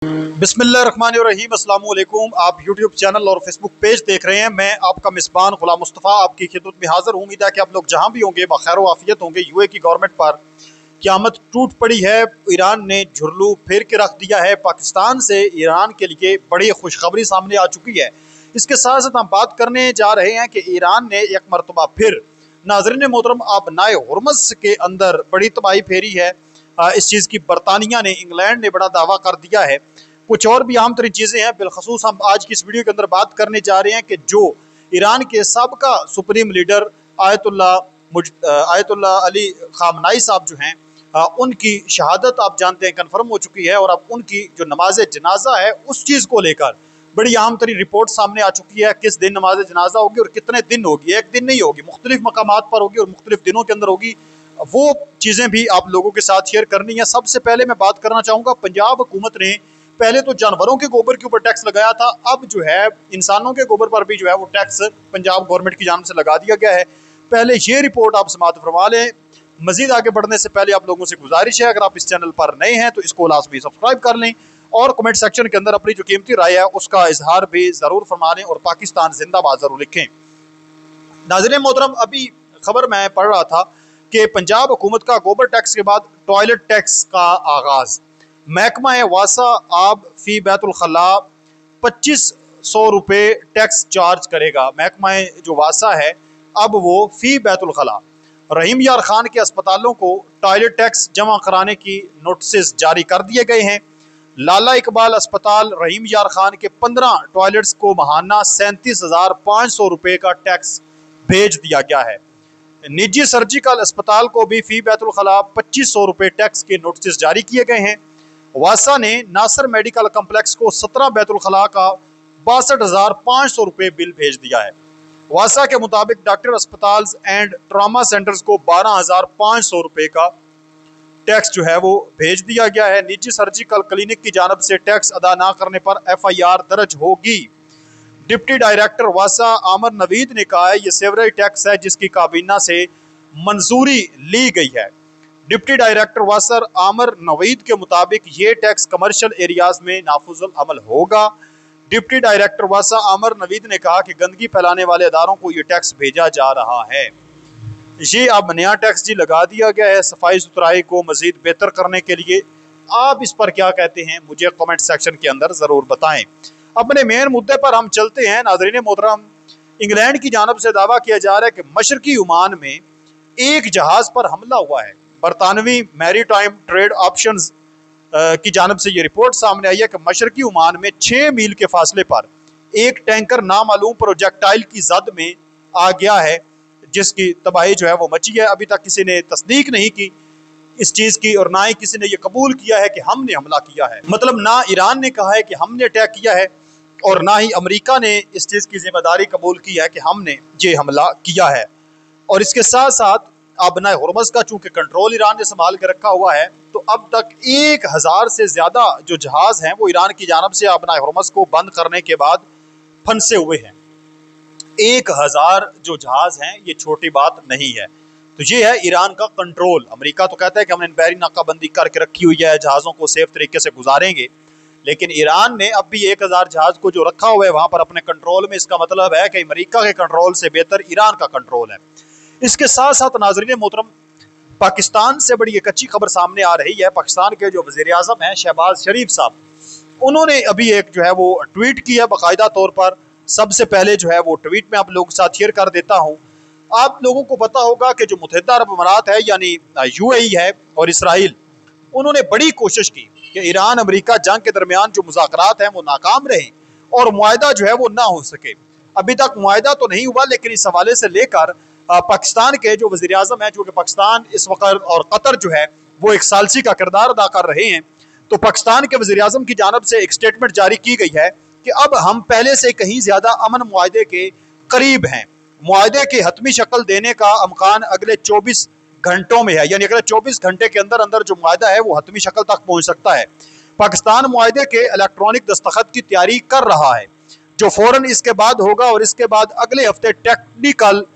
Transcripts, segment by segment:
बिस्मिल्लाहिर्रहमानिर्रहीम, अस्सलाम वालेकुम। आप यूट्यूब चैनल और फेसबुक पेज देख रहे हैं। मैं आपका मिसबान गुलाम मुस्तफ़ा आपकी खिदमत में हाजिर हूँ। उम्मीद है कि आप लोग जहाँ भी होंगे बखैर व आफियत होंगे। यूए की गवर्नमेंट पर क़यामत टूट पड़ी है। ईरान ने झुर्लू फेर के रख दिया है। पाकिस्तान से ईरान के लिए बड़ी खुशखबरी सामने आ चुकी है। इसके साथ साथ हम बात करने जा रहे हैं कि ईरान ने एक मरतबा फिर नाज़रीन मोहतरम आबनाए हुर्मुज़ के अंदर बड़ी तबाही फेरी है। इस चीज़ की बरतानिया ने, इंग्लैंड ने बड़ा दावा कर दिया है। कुछ और भी अहम तरीन चीज़ें हैं। बिलखसूस हम आज की इस वीडियो के अंदर बात करने जा रहे हैं कि जो ईरान के सबका सुप्रीम लीडर आयतुल्ला अली खामनाई साहब जो हैं, उनकी शहादत आप जानते हैं कन्फर्म हो चुकी है। और अब उनकी जो नमाज जनाजा है उस चीज़ को लेकर बड़ी अहम तरीन रिपोर्ट सामने आ चुकी है। किस दिन नमाज जनाजा होगी और कितने दिन होगी। एक दिन नहीं होगी, मुख्तलिफ मकामात पर होगी और मुख्तलिफ दिनों के अंदर होगी। वो चीज़ें भी आप लोगों के साथ शेयर करनी है। सबसे पहले मैं बात करना चाहूँगा, पंजाब हुकूमत ने पहले तो जानवरों के गोबर के ऊपर टैक्स लगाया था। अब जो है इंसानों के गोबर पर भी जो है वो टैक्स पंजाब गवर्नमेंट की जानिब से लगा दिया गया है। पहले ये रिपोर्ट आप समाअत फरमा लें। मजीद आगे बढ़ने से पहले आप लोगों से गुजारिश है, अगर आप इस चैनल पर नए हैं तो इसको लाजमी सब्सक्राइब कर लें और कमेंट सेक्शन के अंदर अपनी जो कीमती राय है उसका इजहार भी ज़रूर फरमा लें और पाकिस्तान जिंदाबाद ज़रूर लिखें। नाज़रीन मोहतरम, अभी खबर मैं पढ़ रहा था कि पंजाब हुकूमत का गोबर टैक्स के बाद टॉयलेट टैक्स का आगाज़। महकमा वासा आब फ़ी बैतुल खला 2500 रुपये टैक्स चार्ज करेगा। महकमा जो वासा है अब वो फ़ी बैतुल खला रहीम यार खान के अस्पतालों को टॉयलेट टैक्स जमा कराने की नोटिस जारी कर दिए गए हैं। लाला इकबाल अस्पताल रहीम यार खान के 15 टॉयलेट्स को माहाना 37,500 रुपये का टैक्स भेज दिया गया है। निजी सर्जिकल अस्पताल को भी फ़ी बैतुल खला 2500 रुपये टैक्स के नोटिस जारी किए गए हैं। वासा ने नासर मेडिकल कम्प्लेक्स को 17 बैतुल खला का 62,500 रुपये बिल भेज दिया है। वासा के मुताबिक डॉक्टर अस्पताल एंड ट्रामा सेंटर्स को 12,500 रुपये का टैक्स जो है वो भेज दिया गया है। निजी सर्जिकल क्लिनिक की जानब से टैक्स अदा न करने पर FIR दर्ज होगी। डिप्टी डायरेक्टर वासा आमर नवीद ने कहा है ये सेवरेज टैक्स है जिसकी काबीना से मंजूरी ली गई है। डिप्टी डायरेक्टर वासर आमर नवीद के मुताबिक ये टैक्स कमर्शियल एरियाज में नाफुजुल अमल होगा। डिप्टी डायरेक्टर वासा आमर नवीद ने कहा कि गंदगी फैलाने वाले अदारों को ये टैक्स भेजा जा रहा है। ये अब नया टैक्स जी लगा दिया गया है सफाई सुथराई को मजीद बेहतर करने के लिए। आप इस पर क्या कहते हैं मुझे कमेंट सेक्शन के अंदर ज़रूर बताएं। अपने मेन मुद्दे पर हम चलते हैं। नाज़रीन मोहतरम, इंग्लैंड की जानब से दावा किया जा रहा है कि मशरकी ओमान में एक जहाज़ पर हमला हुआ है। बरतानवी मैरी टाइम ट्रेड ऑप्शंस की जानब से ये रिपोर्ट सामने आई है कि मशरकी ओमान में 6 मील के फासले पर एक टैंकर नामालूम प्रोजेक्टाइल की जद में आ गया है जिसकी तबाही जो है वो मची है। अभी तक किसी ने तस्दीक नहीं की इस चीज़ की और ना ही किसी ने ये कबूल किया है कि हमने हमला किया है। मतलब ना ईरान ने कहा है कि हमने अटैक किया है और ना ही अमेरिका ने इस चीज़ की जिम्मेदारी कबूल की है कि हमने ये हमला किया है। और इसके साथ साथ आबनाए हुर्मुज़ का चूँकि कंट्रोल ईरान ने संभाल के रखा हुआ है तो अब तक 1000 से ज़्यादा जो जहाज़ हैं वो ईरान की जानब से आबनाए हुर्मुज़ को बंद करने के बाद फंसे हुए हैं। 1000 जो जहाज़ हैं ये छोटी बात नहीं है। तो ये है ईरान का कंट्रोल। अमेरिका तो कहता है कि हमने बहरी नाकाबंदी करके रखी हुई है, जहाज़ों को सेफ तरीके से गुजारेंगे, लेकिन ईरान ने अब भी 1000 जहाज़ को जो रखा हुआ है वहाँ पर अपने कंट्रोल में। इसका मतलब है कि अमेरिका के कंट्रोल से बेहतर ईरान का कंट्रोल है। इसके साथ साथ नाज़रीन मोहतरम, पाकिस्तान से बड़ी एक अच्छी खबर सामने आ रही है। पाकिस्तान के जो वज़ीर आज़म हैं शहबाज शरीफ साहब, उन्होंने अभी एक जो है वो ट्वीट किया बाकायदा तौर पर। सबसे पहले जो है वो ट्वीट में आप लोगों के साथ शेयर कर देता हूँ। आप लोगों को पता होगा कि जो मुत्तहिदा अरब अमारात है यानी UAE है और इसराइल, उन्होंने बड़ी कोशिश की कि ईरान अमेरिका जंग के दरमियान जो मुज़ाकरात हैं वो नाकाम रहें और मुआहदा जो है वो ना हो सके। अभी तक मुआहदा तो नहीं हुआ, लेकिन इस हवाले से लेकर पाकिस्तान के जो वज़ीर आज़म हैं, चूँकि पाकिस्तान इस वक्त और कतर जो है वो एक सालसी का किरदार अदा कर रहे हैं, तो पाकिस्तान के वज़ीर आज़म की जानब से एक स्टेटमेंट जारी की गई है कि अब हम पहले से कहीं ज़्यादा अमन मुआहदे के करीब हैं। मुआहदे की हतमी शक्ल देने का अमकान अगले 24 घंटों में है, यानी अगले 24 घंटे के अंदर अंदर जो मुआहदा है वो हतमी शक्ल तक पहुँच सकता है। पाकिस्तान मुआहदे के इलेक्ट्रॉनिक दस्तखत की तैयारी कर रहा है जो फ़ौरन इसके बाद होगा और इसके बाद अगले हफ्ते टेक्निकल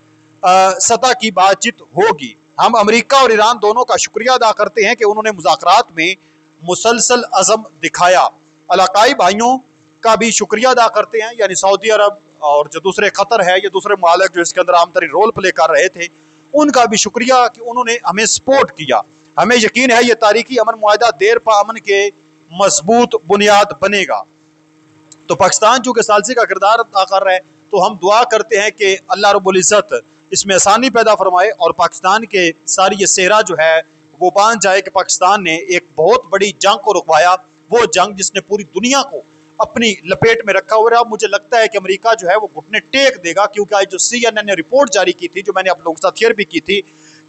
सतह की बातचीत होगी। हम अमेरिका और ईरान दोनों का शुक्रिया अदा करते हैं कि उन्होंने मुज़ाकरात में मुसलसल अज़म दिखाया। इलाकाई भाइयों का भी शुक्रिया अदा करते हैं, यानी सऊदी अरब और जो दूसरे कतर है, ये दूसरे मुमालिक जो इसके अंदर आमतरीन रोल प्ले कर रहे थे, उनका भी शुक्रिया कि उन्होंने हमें सपोर्ट किया। हमें यकीन है ये तारीखी अमन मुआहदा देर पा अमन के मजबूत बुनियाद बनेगा। तो पाकिस्तान चूंकि सालसी का किरदार अदा कर रहा है, तो हम दुआ करते हैं कि अल्लाह रब्बुल इज़्ज़त इसमें आसानी पैदा फरमाए और पाकिस्तान के सारी ये सेहरा जो है वो बांध जाए कि पाकिस्तान ने एक बहुत बड़ी जंग को रुकवाया, वो जंग जिसने पूरी दुनिया को अपनी लपेट में रखा हुआ है। अब मुझे लगता है कि अमेरिका जो है वो घुटने टेक देगा, क्योंकि आज जो CNN ने रिपोर्ट जारी की थी, जो मैंने आप लोगों के साथ शेयर भी की थी,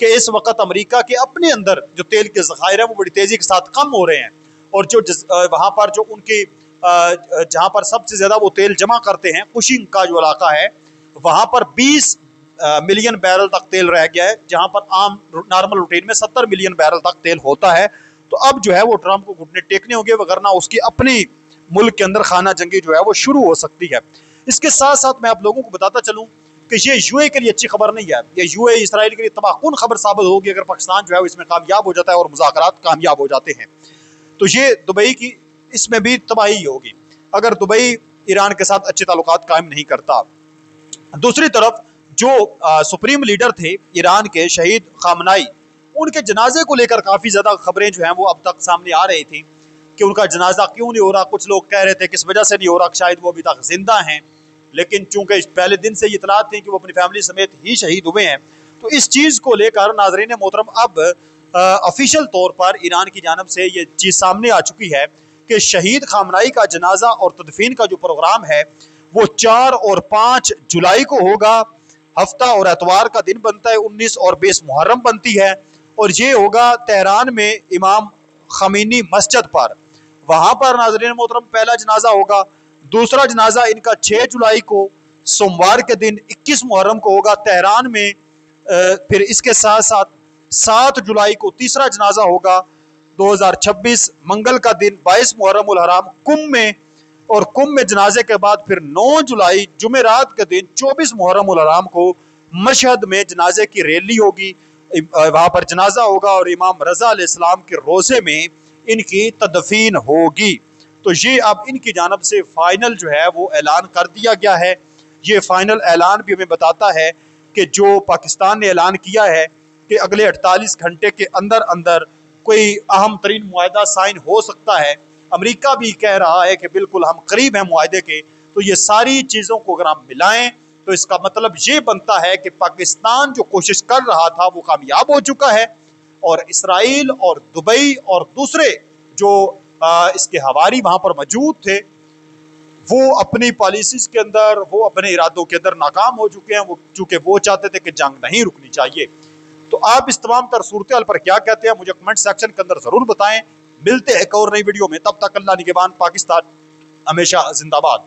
कि इस वक्त अमेरिका के अपने अंदर जो तेल के ज़खायर हैं वो बड़ी तेज़ी के साथ कम हो रहे हैं, और जो वहाँ पर जो उनकी जहाँ पर सबसे ज़्यादा वो तेल जमा करते हैं, कुशिंग का जो इलाका है, वहाँ पर 20 मिलियन बैरल तक तेल रह गया है, जहाँ पर आम नॉर्मल रूटीन में 70 मिलियन बैरल तक तेल होता है। तो अब जो है वो ट्रंप को घुटने टेकने होंगे, वगरना उसकी अपनी मुल्क के अंदर खाना जंगी जो है वो शुरू हो सकती है। इसके साथ साथ मैं आप लोगों को बताता चलूँ कि ये यूए के लिए अच्छी खबर नहीं है, ये यूए इसराइल के लिए तबाहकुन खबर साबित होगी अगर पाकिस्तान जो है वो इसमें कामयाब हो जाता है और मुज़ाकरात कामयाब हो जाते हैं। तो ये दुबई की इसमें भी तबाही होगी अगर दुबई ईरान के साथ अच्छे ताल्लुकात कायम नहीं करता। दूसरी तरफ जो सुप्रीम लीडर थे ईरान के शहीद खामनाई, उनके जनाजे को लेकर काफ़ी ज़्यादा खबरें जो हैं वो अब तक सामने आ रही थी कि उनका जनाजा क्यों नहीं हो रहा। कुछ लोग कह रहे थे किस वजह से नहीं हो रहा, शायद वो अभी तक जिंदा हैं, लेकिन चूंकि पहले दिन से ये इतलात थी कि वो अपनी फैमिली समेत ही शहीद हुए हैं, तो इस चीज़ को लेकर नाज़रीन मोहतरम अब ऑफिशियल तौर पर ईरान की जानब से ये चीज़ सामने आ चुकी है कि शहीद खामनाई का जनाजा और तदफीन का जो प्रोग्राम है वो 4 और 5 जुलाई को होगा। हफ्ता और एतवार का दिन बनता है, 19 और 20 मुहर्रम बनती है, और ये होगा तेहरान में इमाम खमीनी मस्जिद पर। वहाँ पर नाज़रीन मोहतरम पहला जनाजा होगा। दूसरा जनाजा इनका 6 जुलाई को सोमवार के दिन 21 मुहर्रम को होगा तेहरान में। फिर इसके साथ साथ 7 जुलाई को तीसरा जनाजा होगा 2026 मंगल का दिन 22 मुहर्रम उल हराम कुंभ में, और कुंभ में जनाजे के बाद फिर 9 जुलाई जुमेरात के दिन 24 मुहर्रम उल हराम को मशहद में जनाजे की रैली होगी, वहाँ पर जनाजा होगा और इमाम रज़ा अलैहिस्सलाम के रोज़े में इनकी तदफीन होगी। तो ये अब इनकी जानब से फाइनल जो है वो ऐलान कर दिया गया है। ये फाइनल ऐलान भी हमें बताता है कि जो पाकिस्तान ने ऐलान किया है कि अगले 48 घंटे के अंदर अंदर कोई अहम तरीन मुआहदा साइन हो सकता है। अमेरिका भी कह रहा है कि बिल्कुल हम करीब हैं मुआहदे के। तो ये सारी चीज़ों को अगर हम मिलाएं तो इसका मतलब ये बनता है कि पाकिस्तान जो कोशिश कर रहा था वो कामयाब हो चुका है, और इसराइल और दुबई और दूसरे जो इसके हवारी वहाँ पर मौजूद थे वो अपनी पॉलिसीज़ के अंदर, वो अपने इरादों के अंदर नाकाम हो चुके हैं। वो चूँकि वो चाहते थे कि जंग नहीं रुकनी चाहिए। तो आप इस तमाम तर सूरत हाल पर क्या कहते हैं मुझे कमेंट सेक्शन के अंदर ज़रूर बताएं। मिलते हैं एक और नई वीडियो में, तब तक अल्लाह निगहबान। पाकिस्तान हमेशा जिंदाबाद।